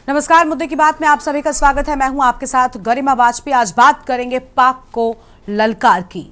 नमस्कार, मुद्दे की बात में आप सभी का स्वागत है। मैं हूं आपके साथ गरिमा वाजपेयी। आज बात करेंगे पाक को ललकार की।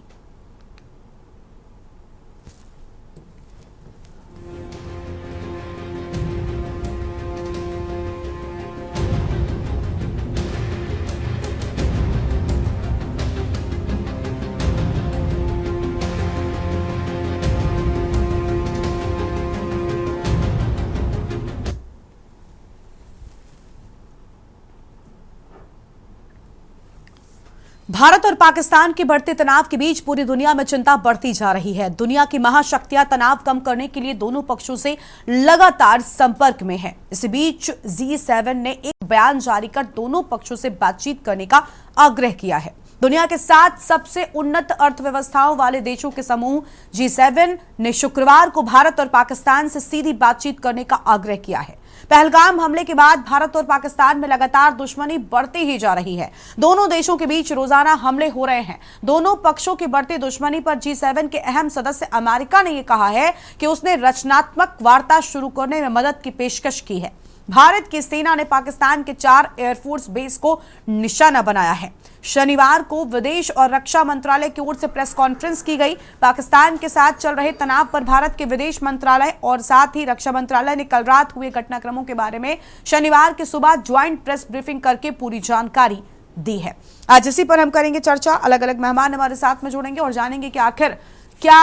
भारत और पाकिस्तान के बढ़ते तनाव के बीच पूरी दुनिया में चिंता बढ़ती जा रही है। दुनिया की महाशक्तियां तनाव कम करने के लिए दोनों पक्षों से लगातार संपर्क में है। इसी बीच G7 ने एक बयान जारी कर दोनों पक्षों से बातचीत करने का आग्रह किया है। दुनिया के 7 सबसे उन्नत अर्थव्यवस्थाओं वाले देशों के समूह G7 ने शुक्रवार को भारत और पाकिस्तान से सीधी बातचीत करने का आग्रह किया है। पहलगाम हमले के बाद भारत और पाकिस्तान में लगातार दुश्मनी बढ़ती ही जा रही है। दोनों देशों के बीच रोजाना हमले हो रहे हैं। दोनों पक्षों की बढ़ती दुश्मनी पर G7 के अहम सदस्य अमेरिका ने यह कहा है कि उसने रचनात्मक वार्ता शुरू करने में मदद की पेशकश की है। भारत की सेना ने पाकिस्तान के 4 एयरफोर्स बेस को निशाना बनाया है। शनिवार को विदेश और रक्षा मंत्रालय की ओर से प्रेस कॉन्फ्रेंस की गई। पाकिस्तान के साथ चल रहे तनाव पर भारत के विदेश मंत्रालय और साथ ही रक्षा मंत्रालय ने कल रात हुए घटनाक्रमों के बारे में शनिवार की सुबह ज्वाइंट प्रेस ब्रीफिंग करके पूरी जानकारी दी है। आज इसी पर हम करेंगे चर्चा। अलग अलग मेहमान हमारे साथ में जुड़ेंगे और जानेंगे कि आखिर क्या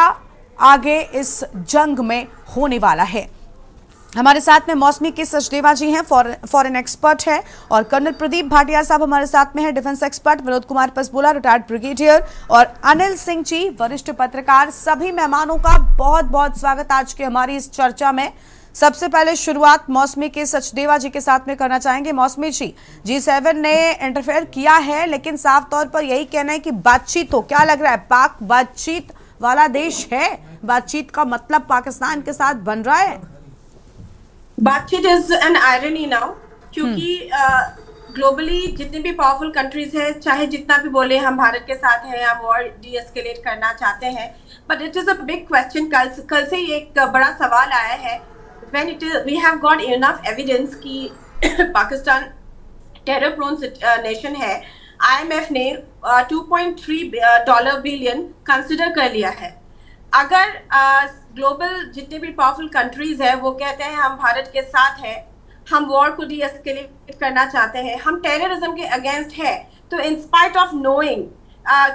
आगे इस जंग में होने वाला है। हमारे साथ में मौसमी के सचदेवा जी हैं, फॉरेन एक्सपर्ट हैं, और कर्नल प्रदीप भाटिया साहब हमारे साथ में हैं, defence expert, Vinod Kumar Pasbula, retired brigadier, और अनिल सिंह जी, वरिष्ठ पत्रकार। सभी मेहमानों का बहुत बहुत स्वागत आज की हमारी इस चर्चा में। सबसे पहले शुरुआत मौसमी के सचदेवा जी के साथ में करना चाहेंगे। मौसमी जी, G7 ने इंटरफेयर किया है, लेकिन साफ तौर पर यही कहना है कि बातचीत हो। क्या लग रहा है, पाक बातचीत वाला देश है? बातचीत का मतलब पाकिस्तान के साथ बन रहा है? बातचीत इज एन आयरनी नाउ, क्योंकि ग्लोबली जितनी भी पावरफुल कंट्रीज है, चाहे जितना भी बोले हम भारत के साथ हैं, हम वॉर डीएस्केलेट करना चाहते हैं, but it is a big question. कल से एक बड़ा सवाल आया है, when it is we have got enough evidence कि पाकिस्तान टेरर प्रोन नेशन है। IMF ने $2.3 बिलियन कंसिडर कर लिया है। अगर ग्लोबल जितने भी पावरफुल कंट्रीज है वो कहते हैं हम भारत के साथ हैं, हम वॉर को डीएस्केलेट करना चाहते हैं, हम टेररिज्म के अगेंस्ट है, तो इन स्पाइट ऑफ नोइंग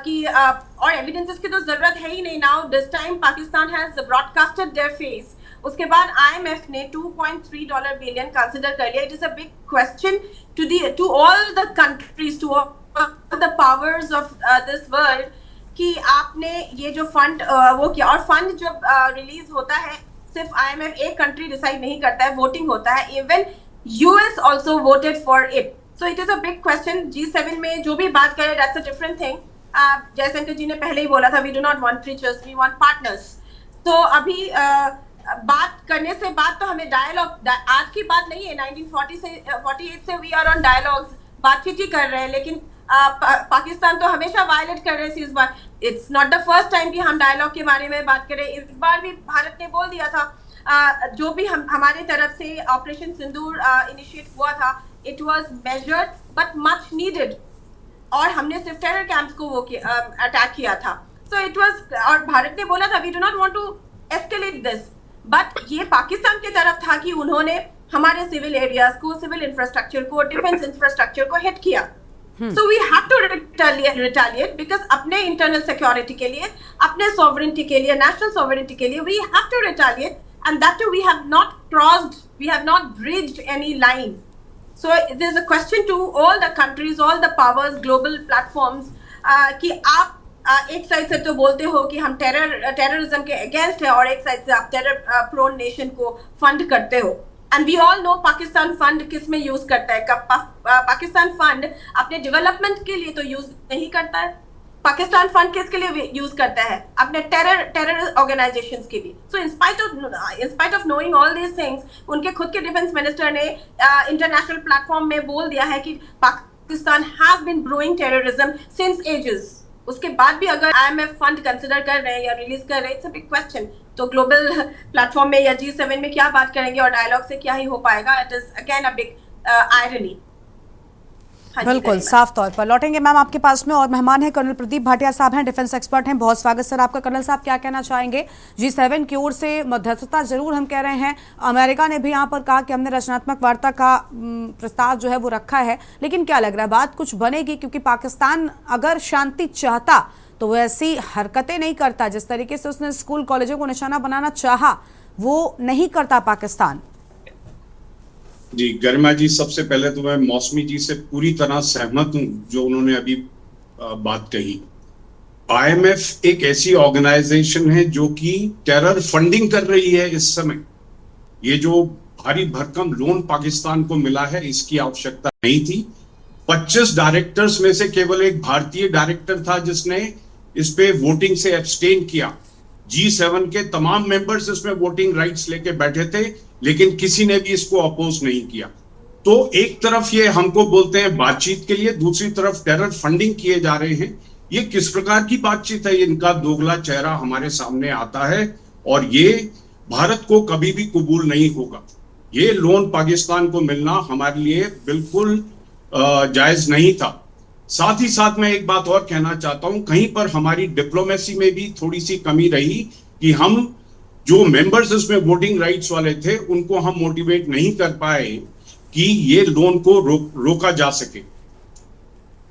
कि और एविडेंसेस की तो जरूरत है ही नहीं। Now this time Pakistan has broadcasted their face. उसके बाद IMF ने $2.3 बिलियन कंसिडर कर लिया। It is a big question to all the countries, to all the powers of this world कि आपने ये जो फंड वो किया। और फंड जब रिलीज होता है, सिर्फ IMF एक कंट्री डिसाइड नहीं करता है, वोटिंग होता है। Even US also voted for it. So it is a big question. G7 में जो भी बात करें, that's a different thing. Jaishankar ji ने पहले ही बोला था, we do not want preachers, we want partners. तो अभी बात करने से बात तो हमें डायलॉग, आज की बात नहीं है, 1940 से 48 से वी आर ऑन डायलॉग्स, बातचीत ही कर रहे हैं। लेकिन पाकिस्तान तो हमेशा वायलेट कर रहे थे। इस बार it's not the first time कि हम डायलॉग के बारे में बात करें। इस बार भी भारत ने बोल दिया था, जो भी हमारे तरफ से ऑपरेशन सिंदूर इनिशिएट हुआ था, it was measured but much needed, और हमने सिर्फ टेरर कैंप्स को वो अटैक किया था। सो इट वाज, और भारत ने बोला था we do not want to escalate this, but ये पाकिस्तान की तरफ था कि उन्होंने हमारे सिविल एरियाज को, सिविल इंफ्रास्ट्रक्चर को, डिफेंस इंफ्रास्ट्रक्चर को हिट किया। So we have to retaliate because अपने internal security के लिए, अपने sovereignty के लिए, national sovereignty के लिए, we have to retaliate, and that too we have not crossed, we have not bridged any line. So there's a question to all the countries, all the powers, global platforms, कि आप एक side से तो बोलते हो कि हम terrorism के अगेंस्ट है, और एक साइड से आप टेरर प्रोन नेशन को फंड करते हो। And we all know Pakistan fund किस में यूज करता है। पाकिस्तान फंड अपने डेवलपमेंट के लिए तो यूज नहीं करता है। पाकिस्तान फंड किसके लिए यूज करता है? अपने टेरर ऑर्गेनाइजेशंस के लिए। So in spite of knowing all these things, उनके खुद के डिफेंस मिनिस्टर ने इंटरनेशनल प्लेटफॉर्म में बोल दिया है कि Pakistan has been growing terrorism since ages. उसके बाद भी अगर IMF फंड कंसिडर कर रहे हैं या रिलीज कर रहे हैं, इट्स अ बिग क्वेश्चन। तो ग्लोबल प्लेटफॉर्म में या G7 में क्या बात करेंगे और डायलॉग से क्या ही हो पाएगा? It is again a big irony. हाँ जी, बिल्कुल very much. साफ तौर पर लौटेंगे मैम आपके पास में। और मेहमान है कर्नल प्रदीप भाटिया साहब, हैं डिफेंस एक्सपर्ट हैं। बहुत स्वागत सर आपका। कर्नल साहब क्या कहना चाहेंगे? G7 की ओर से मध्यस्थता जरूर हम कह रहे हैं, अमेरिका ने भी यहाँ पर कहा कि हमने रचनात्मक वार्ता का प्रस्ताव जो है वो रखा है, लेकिन क्या लग रहा है बात कुछ बनेगी? क्योंकि पाकिस्तान अगर शांति चाहता तो वो ऐसी हरकतें नहीं करता, जिस तरीके से उसने स्कूल कॉलेजों को निशाना बनाना चाहा वो नहीं करता पाकिस्तान। जी गरिमा जी, सबसे पहले तो मैं मौसमी जी से पूरी तरह सहमत हूं जो उन्होंने अभी बात कही। आईएमएफ एक ऐसी ऑर्गेनाइजेशन है जो कि टेरर फंडिंग कर रही है इस समय। ये जो भारी भरकम लोन पाकिस्तान को मिला है इसकी आवश्यकता नहीं थी। 25 डायरेक्टर्स में से केवल एक भारतीय डायरेक्टर था जिसने इस पे वोटिंग से एब्सटेन किया। G7 के तमाम मेंबर्स इसमें वोटिंग राइट्स लेके बैठे थे, लेकिन किसी ने भी इसको अपोज नहीं किया। तो एक तरफ ये हमको बोलते हैं बातचीत के लिए, दूसरी तरफ टेरर फंडिंग किए जा रहे हैं। ये किस प्रकार की बातचीत है? इनका दोगला चेहरा हमारे सामने आता है और ये भारत को कभी भी कबूल नहीं होगा। ये लोन पाकिस्तान को मिलना हमारे लिए बिल्कुल जायज नहीं था। साथ ही साथ मैं एक बात और कहना चाहता हूं, कहीं पर हमारी डिप्लोमेसी में भी थोड़ी सी कमी रही कि हम जो मेंबर्स इसमें वोटिंग राइट्स वाले थे उनको हम मोटिवेट नहीं कर पाए कि ये लोन को रोका जा सके।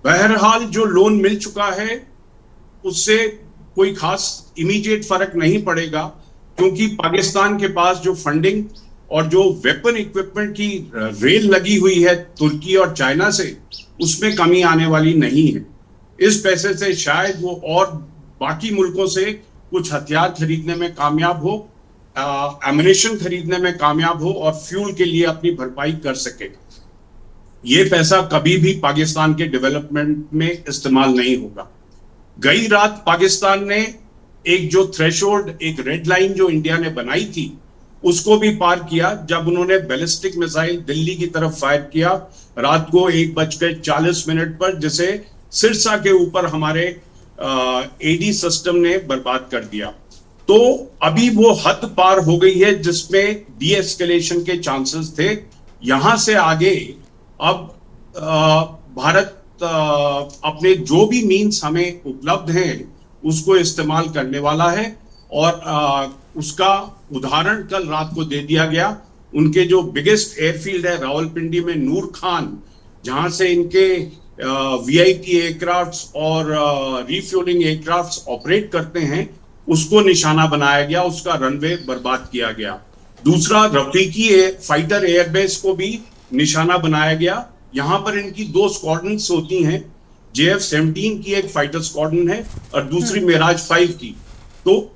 बहरहाल जो लोन मिल चुका है उससे कोई खास इमीडिएट फर्क नहीं पड़ेगा, क्योंकि पाकिस्तान के पास जो फंडिंग और जो वेपन इक्विपमेंट की रेल लगी हुई है तुर्की और चाइना से, उसमें कमी आने वाली नहीं है। इस पैसे से शायद वो और बाकी मुल्कों से कुछ हथियार खरीदने में कामयाब हो, एमुनिशन खरीदने में कामयाब हो और फ्यूल के लिए अपनी भरपाई कर सके। ये पैसा कभी भी पाकिस्तान के डेवलपमेंट में इस्तेमाल नहीं होगा। गई रात पाकिस्तान ने एक जो थ्रेशोल्ड, एक रेड लाइन जो इंडिया ने बनाई थी, उसको भी पार किया जब उन्होंने बैलिस्टिक मिसाइल दिल्ली की तरफ फायर किया रात को 1:40 पर, जिसे सिरसा के ऊपर हमारे एडी सिस्टम ने बर्बाद कर दिया। तो अभी वो हद पार हो गई है जिसमें डी एस्केलेशन के चांसेस थे। यहां से आगे अब भारत अपने जो भी मीन्स हमें उपलब्ध हैं उसको इस्तेमाल करने वाला है और उसका उदाहरण कल रात को दे दिया गया। उनके जो बिगेस्ट एयरफील्ड है रावलपिंडी में नूर खान, जहां से इनके वीआईपी एयरक्राफ्ट्स और रिफ्यूलिंग एयरक्राफ्ट्स ऑपरेट करते हैं, उसको निशाना बनाया गया, उसका रनवे बर्बाद किया गया। दूसरा, रफीकी फाइटर एयरबेस को भी निशाना बनाया गया। यहां पर इनकी 2 स्क्वाड्रन्स होती हैं, JF-17 की एक फाइटर स्क्वाड्रन है और दूसरी मिराज 5 की। तो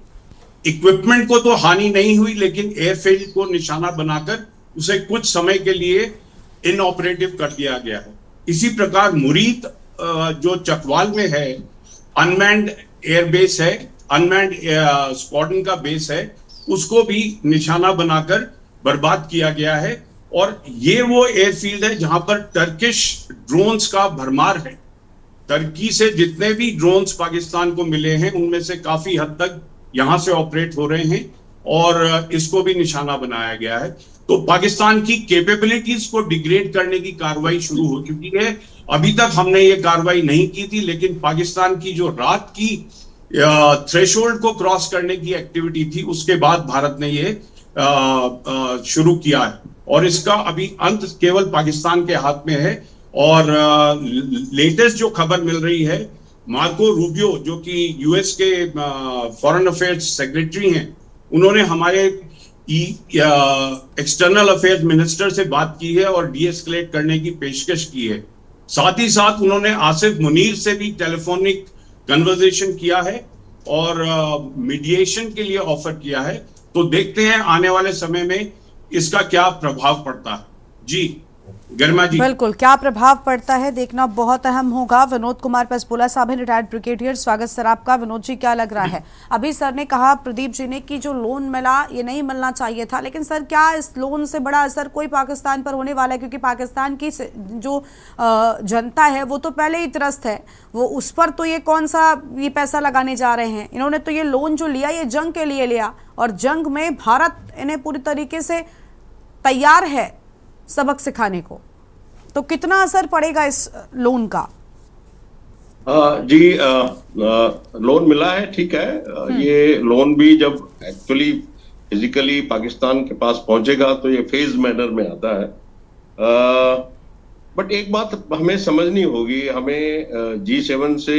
इक्विपमेंट को तो हानि नहीं हुई, लेकिन एयरफील्ड को निशाना बनाकर उसे कुछ समय के लिए इनऑपरेटिव कर दिया गया है। इसी प्रकार मुरीद जो चकवाल में है, अनमैन्ड एयरबेस है, अनमैन्ड स्क्वाड्रन का बेस है, उसको भी निशाना बनाकर बर्बाद किया गया है। और ये वो एयरफील्ड है जहां पर टर्किश ड्रोन्स का भरमार है। टर्की से जितने भी ड्रोन्स पाकिस्तान को मिले हैं उनमें से काफी हद तक यहां से ऑपरेट हो रहे हैं और इसको भी निशाना बनाया गया है। तो पाकिस्तान की कैपेबिलिटीज को डिग्रेड करने की कार्रवाई शुरू हो चुकी है। अभी तक हमने ये कार्रवाई नहीं की थी, लेकिन पाकिस्तान की जो रात की थ्रेशोल्ड को क्रॉस करने की एक्टिविटी थी उसके बाद भारत ने ये शुरू किया है और इसका अभी अंत केवल पाकिस्तान के हाथ में है। और लेटेस्ट जो खबर मिल रही है, मार्को रूबियो जो कि यूएस के फॉरेन अफेयर्स सेक्रेटरी हैं, उन्होंने हमारे एक्सटर्नल अफेयर्स मिनिस्टर से बात की है और डीएस्केलेट करने की पेशकश की है। साथ ही साथ उन्होंने आसिफ मुनीर से भी टेलीफोनिक कन्वर्सेशन किया है और मीडिएशन के लिए ऑफर किया है। तो देखते हैं आने वाले समय में इसका क्या प्रभाव पड़ता है। जी गरिमा जी, बिल्कुल क्या प्रभाव पड़ता है देखना बहुत अहम होगा। विनोद कुमार पसपोला साहब हैं, रिटायर्ड ब्रिगेडियर, स्वागत सर आपका। विनोद जी, क्या लग रहा है? अभी सर ने कहा प्रदीप जी ने कि जो लोन मिला ये नहीं मिलना चाहिए था, लेकिन सर क्या इस लोन से बड़ा असर कोई पाकिस्तान पर होने वाला है? क्योंकि पाकिस्तान की जो जनता है वो तो पहले ही त्रस्त है, वो उस पर तो ये कौन सा ये पैसा लगाने जा रहे हैं। इन्होंने तो ये लोन जो लिया ये जंग के लिए लिया और जंग में भारत इन्हें पूरी तरीके से तैयार है सबक सिखाने को। तो कितना असर पड़ेगा इस लोन का? जी, लोन मिला है, ठीक है। ये लोन भी जब एक्चुअली फिजिकली पाकिस्तान के पास पहुंचेगा तो ये फेज मैनर में आता है। बट एक बात हमें समझनी होगी, हमें G7 से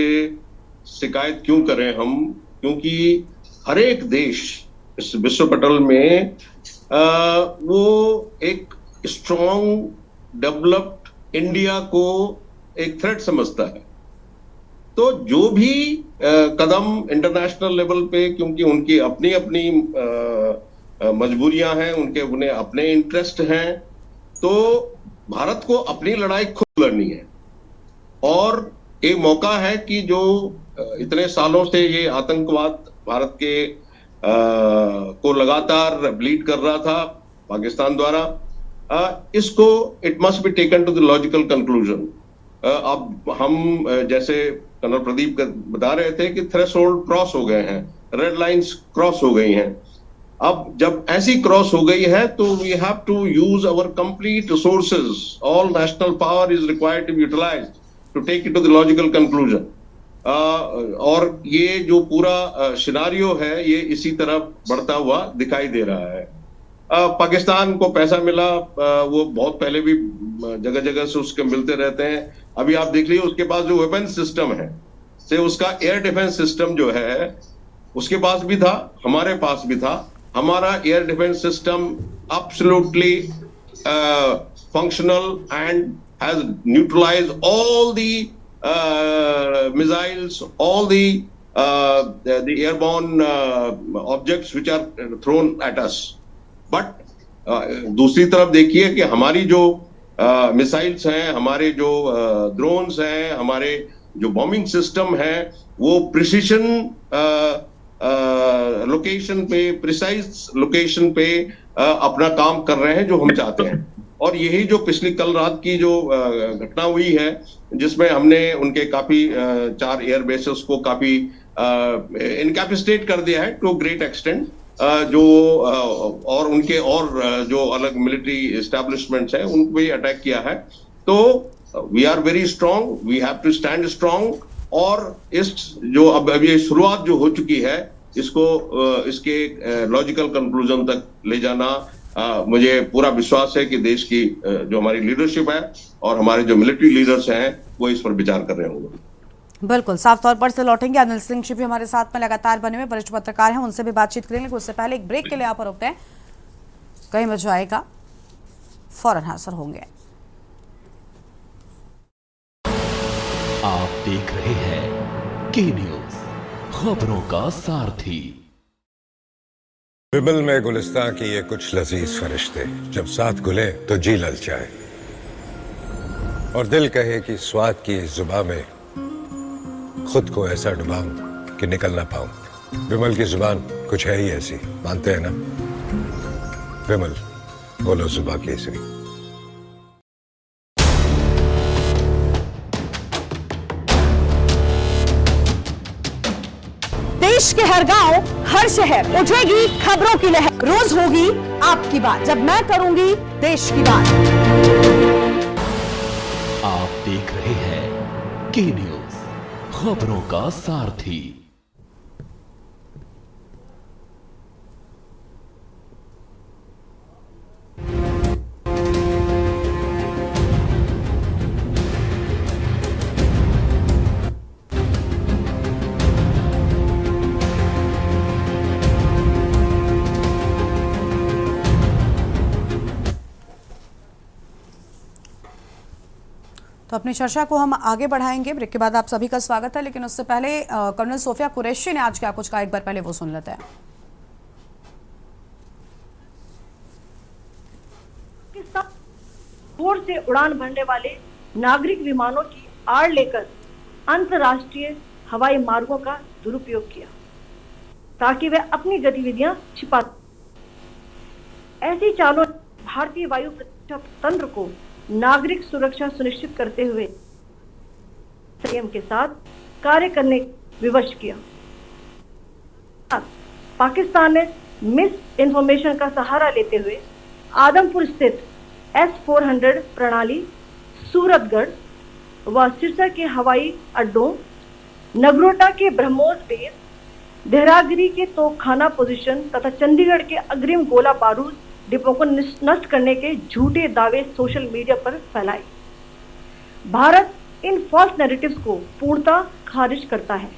शिकायत क्यों करें हम, क्योंकि हर एक देश इस विश्व पटल में वो एक स्ट्रॉन्ग डेवलप्ड इंडिया को एक थ्रेट समझता है। तो जो भी कदम इंटरनेशनल लेवल पे, क्योंकि उनकी अपनी अपनी मजबूरियां हैं, उन्हें अपने इंटरेस्ट हैं, तो भारत को अपनी लड़ाई खुद लड़नी है। और एक मौका है कि जो इतने सालों से ये आतंकवाद भारत के को लगातार ब्लीड कर रहा था पाकिस्तान द्वारा, इसको it must be taken to the logical conclusion. अब हम जैसे कर्नल प्रदीप बता रहे थे कि थ्रेशोल्ड क्रॉस हो गए हैं, रेड लाइंस क्रॉस हो गई हैं। अब जब ऐसी क्रॉस हो गई है तो we have to use our complete resources, all national power is required to be utilised to take it to the logical conclusion. और ये जो पूरा सिनारियो है ये इसी तरफ बढ़ता हुआ दिखाई दे रहा है। पाकिस्तान को पैसा मिला, वो बहुत पहले भी जगह जगह से उसके मिलते रहते हैं। अभी आप देख लीजिए उसके पास जो वेपन सिस्टम है, से उसका एयर डिफेंस सिस्टम जो है उसके पास भी था, हमारे पास भी था। हमारा air defence system absolutely functional and has neutralised all the missiles, all the airborne objects which are thrown at us. But दूसरी तरफ देखिए कि हमारी जो मिसाइल्स हैं, हमारे जो ड्रोन्स हैं, हमारे जो बॉम्बिंग सिस्टम है, वो प्रिसिशन लोकेशन पे, प्रिसाइज लोकेशन पे अपना काम कर रहे हैं जो हम चाहते हैं। और यही जो पिछली कल रात की जो घटना हुई है, जिसमें हमने उनके काफी 4 एयर बेसेस को काफी इनकैपेसिटेट कर दिया है टू ग्रेट एक्सटेंट, जो और उनके और जो अलग मिलिट्री एस्टैब्लिशमेंट्स हैं उन पे अटैक किया है। तो we are very strong, we have to stand strong. और इस जो अब ये शुरुआत जो हो चुकी है, इसको इसके लॉजिकल कंक्लूजन तक ले जाना, मुझे पूरा विश्वास है कि देश की जो हमारी लीडरशिप है और हमारे जो मिलिट्री लीडर्स हैं वो इस पर विचार कर रहे होंगे। बिल्कुल साफ तौर पर से लौटेंगे। अनिल सिंह जी भी हमारे साथ में लगातार बने हुए वरिष्ठ पत्रकार हैं, उनसे भी बातचीत करेंगे। लेकिन उससे पहले एक ब्रेक के लिए यहाँ पर रुकते हैं, कहीं मजा आएगा फौरन हाजिर होंगे। आप देख रहे हैं के न्यूज, खबरों का सारथी। विमल में गुलिस्तां की ये कुछ लजीज फरिश्ते जब साथ घुले तो जी ललचाए और दिल कहे कि स्वाद की इस जुबान में खुद को ऐसा डुबाऊं कि निकल ना पाऊं। विमल की जुबान कुछ है ही ऐसी, मानते हैं ना? विमल, बोलो जुबा केसरी। देश के हर गांव, हर शहर उठेगी खबरों की लहर। रोज होगी आपकी बात, जब मैं करूंगी देश की बात। आप देख रहे हैं के न्यूज, खबरों का सारथी। तो अपनी चर्चा को हम आगे बढ़ाएंगे। ब्रेक के बाद आप सभी का स्वागत है, लेकिन उससे पहले कर्नल सोफिया कुरैशी ने आज क्या कुछ कहा, एक बार पहले वो सुन लेते हैं। दूर से उड़ान भरने वाले नागरिक विमानों की आड़ लेकर अंतर्राष्ट्रीय हवाई मार्गों का दुरुपयोग किया ताकि वे अपनी गतिविधियां छिपा। ऐसी चालों भारतीय वायु प्रतिरक्षा तंत्र को नागरिक सुरक्षा सुनिश्चित करते हुए संयम के साथ कार्य करने विवश किया। पाकिस्तान ने मिस इंफॉर्मेशन का सहारा लेते हुए आदमपुर स्थित S-400 प्रणाली सूरतगढ़ व सिरसा के हवाई अड्डों, नगरोटा के ब्रह्मोस बेस, देहरागिरी के तोपखाना पोजीशन तथा चंडीगढ़ के अग्रिम गोला बारूद डिपो को नष्ट करने के झूठे दावे सोशल मीडिया पर फैलाए। भारत इन फॉल्स नैरेटिव्स को पूर्णतः खारिज करता है।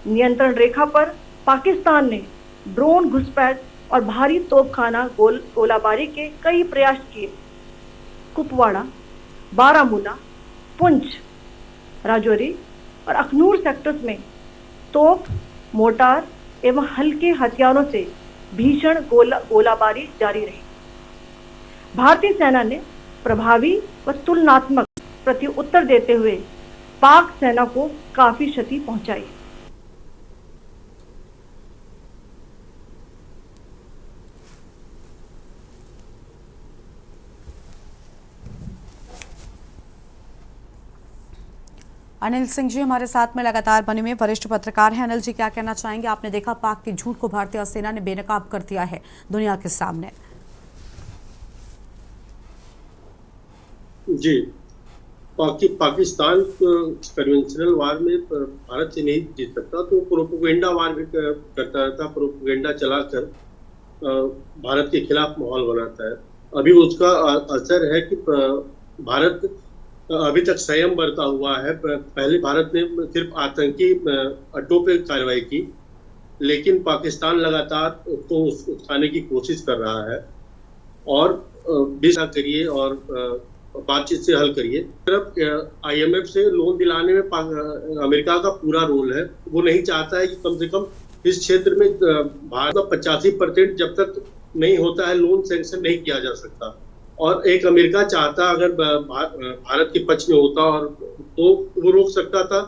नियंत्रण रेखा पर पाकिस्तान ने ड्रोन घुसपैठ और भारी तोपखाना गोलाबारी के कई प्रयास किए। कुपवाड़ा, बारामूला, पुंछ, राजौरी और अखनूर सेक्टर्स में तोप, मोर्टार एवं हल्के हथियारों से भीषण गोलाबारी जारी रही। भारतीय सेना ने प्रभावी व तुलनात्मक प्रत्युत्तर देते हुए पाक सेना को काफी क्षति पहुंचाई। अनिल सिंह जी हमारे साथ में लगातार बने हुए वरिष्ठ पत्रकार हैं। अनिल जी, क्या कहना चाहेंगे? आपने देखा पाक के झूठ को भारतीय सेना ने बेनकाब कर दिया है दुनिया के सामने। जी, पाकिस्तान कन्वेंशनल वार में भारत से नहीं जीत सकता, तो प्रोपेगेंडा वार भी करता रहता, प्रोपेगेंडा चलाकर भारत के खिलाफ माहौल बनाता है। अभी उसका असर है कि भारत अभी तक संयम बरता हुआ है। पहले भारत ने सिर्फ आतंकी अड्डों पर कार्रवाई की, लेकिन पाकिस्तान लगातार उसको उठाने की कोशिश कर रहा है और करिए और बातचीत से हल करिए। तरफ IMF से लोन दिलाने में अमेरिका का पूरा रोल है। वो नहीं चाहता है कि कम से कम इस क्षेत्र में भारत का 85% जब तक नहीं होता है लोन सैंक्शन नहीं किया जा सकता। और एक अमेरिका चाहता अगर भारत के पक्ष में होता और तो वो रोक सकता था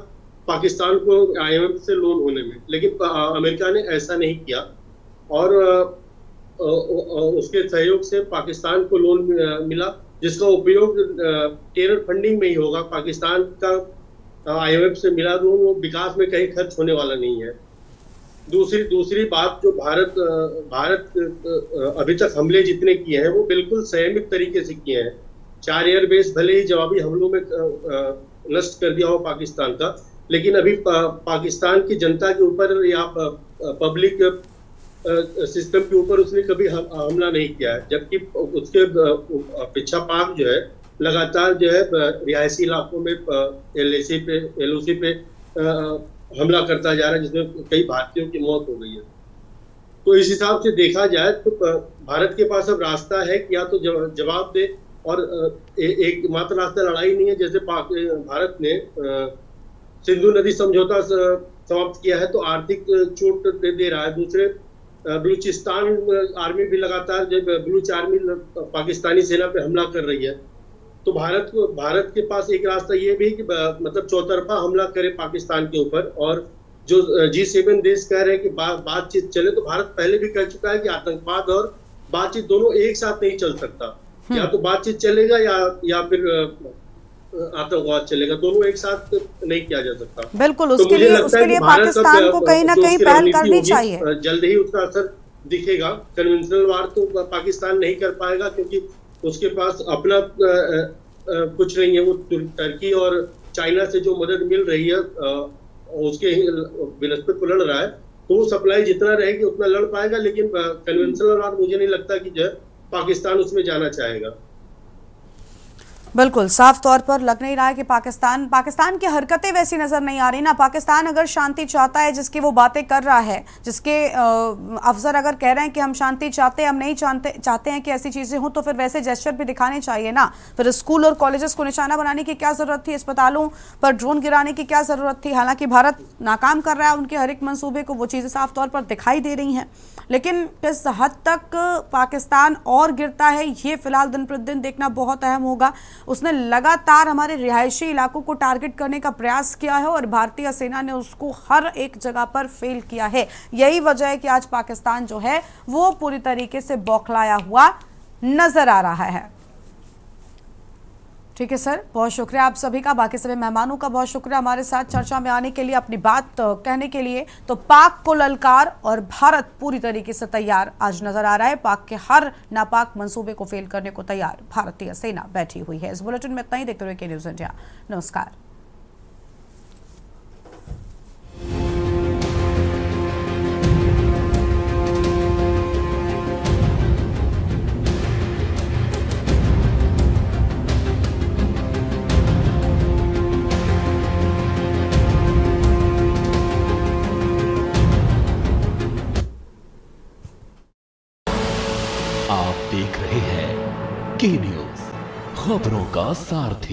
पाकिस्तान को IMF से लोन होने में, लेकिन अमेरिका ने ऐसा नहीं किया और उसके सहयोग से पाकिस्तान को लोन मिला, जिसका उपयोग टेरर फंडिंग में ही होगा। पाकिस्तान का IMF से मिला लोन वो विकास में कहीं खर्च होने वाला नहीं है। दूसरी बात, जो भारत अभी तक हमले जितने किए हैं वो बिल्कुल संयमित तरीके से किए हैं। 4 एयरबेस भले ही जवाबी हमलों में नष्ट कर दिया हो पाकिस्तान का, लेकिन अभी पाकिस्तान की जनता के ऊपर या पब्लिक सिस्टम के ऊपर उसने कभी हमला नहीं किया है। जबकि उसके पीछा पाक जो है लगातार जो है रिहायशी इलाकों में LOC पे हमला करता जा रहा है, जिसमें कई भारतीयों की मौत हो गई है। तो इस हिसाब से देखा जाए तो भारत के पास अब रास्ता है कि या तो जवाब दे, और एक मात्र रास्ता लड़ाई नहीं है। जैसे भारत ने सिंधु नदी समझौता समाप्त किया है तो आर्थिक चोट दे रहा है। दूसरे बलूचिस्तान आर्मी भी लगातार जब बलूच आर्मी पाकिस्तानी सेना पे हमला कर रही है, तो भारत के पास एक रास्ता ये भी कि मतलब चौतरफा हमला करे पाकिस्तान के ऊपर। और जो G7 देश कह रहे हैं कि बातचीत चले, तो भारत पहले भी कह चुका है कि आतंकवाद और बातचीत दोनों एक साथ नहीं चल सकता। या तो बातचीत चलेगा या फिर आतंकवाद चलेगा, दोनों एक साथ नहीं किया जा सकता। बिल्कुल, उसके लिए पाकिस्तान को कहीं ना कहीं पहल करनी चाहिए। जल्द ही उसका असर दिखेगा। कन्वेंशनल वार तो पाकिस्तान नहीं कर पाएगा क्योंकि उसके पास अपना कुछ नहीं है। वो टर्की और चाइना से जो मदद मिल रही है उसके बिनस्बत को लड़ रहा है, तो वो सप्लाई जितना रहेगी उतना लड़ पाएगा। लेकिन कन्वेंशनल वार मुझे नहीं लगता कि जो पाकिस्तान उसमें जाना चाहेगा। बिल्कुल, साफ तौर पर लग नहीं रहा है कि पाकिस्तान की हरकतें वैसी नजर नहीं आ रही ना। पाकिस्तान अगर शांति चाहता है, जिसकी वो बातें कर रहा है, जिसके अफसर अगर कह रहे हैं कि हम शांति चाहते हैं, हम नहीं चाहते हैं कि ऐसी चीजें हों, तो फिर वैसे जेस्चर भी दिखाने चाहिए ना। फिर स्कूल और कॉलेजेस को निशाना बनाने की क्या जरूरत थी? अस्पतालों पर ड्रोन गिराने की क्या जरूरत थी? हालांकि भारत नाकाम कर रहा है उनके हर एक मंसूबे को, वो चीजें साफ तौर पर दिखाई दे रही हैं, लेकिन किस हद तक पाकिस्तान और गिरता है ये फिलहाल दिन प्रतिदिन देखना बहुत अहम होगा। उसने लगातार हमारे रिहायशी इलाकों को टारगेट करने का प्रयास किया है और भारतीय सेना ने उसको हर एक जगह पर फेल किया है। यही वजह है कि आज पाकिस्तान जो है वो पूरी तरीके से बौखलाया हुआ नजर आ रहा है। ठीक है सर, बहुत शुक्रिया आप सभी का, बाकी सभी मेहमानों का बहुत शुक्रिया हमारे साथ चर्चा में आने के लिए, अपनी बात कहने के लिए। तो पाक को ललकार और भारत पूरी तरीके से तैयार आज नजर आ रहा है। पाक के हर नापाक मंसूबे को फेल करने को तैयार भारतीय सेना बैठी हुई है। इस बुलेटिन में इतना ही। देखते रहिए के न्यूज़ इंडिया। नमस्कार। आप देख रहे हैं के न्यूज़, खबरों का सारथी।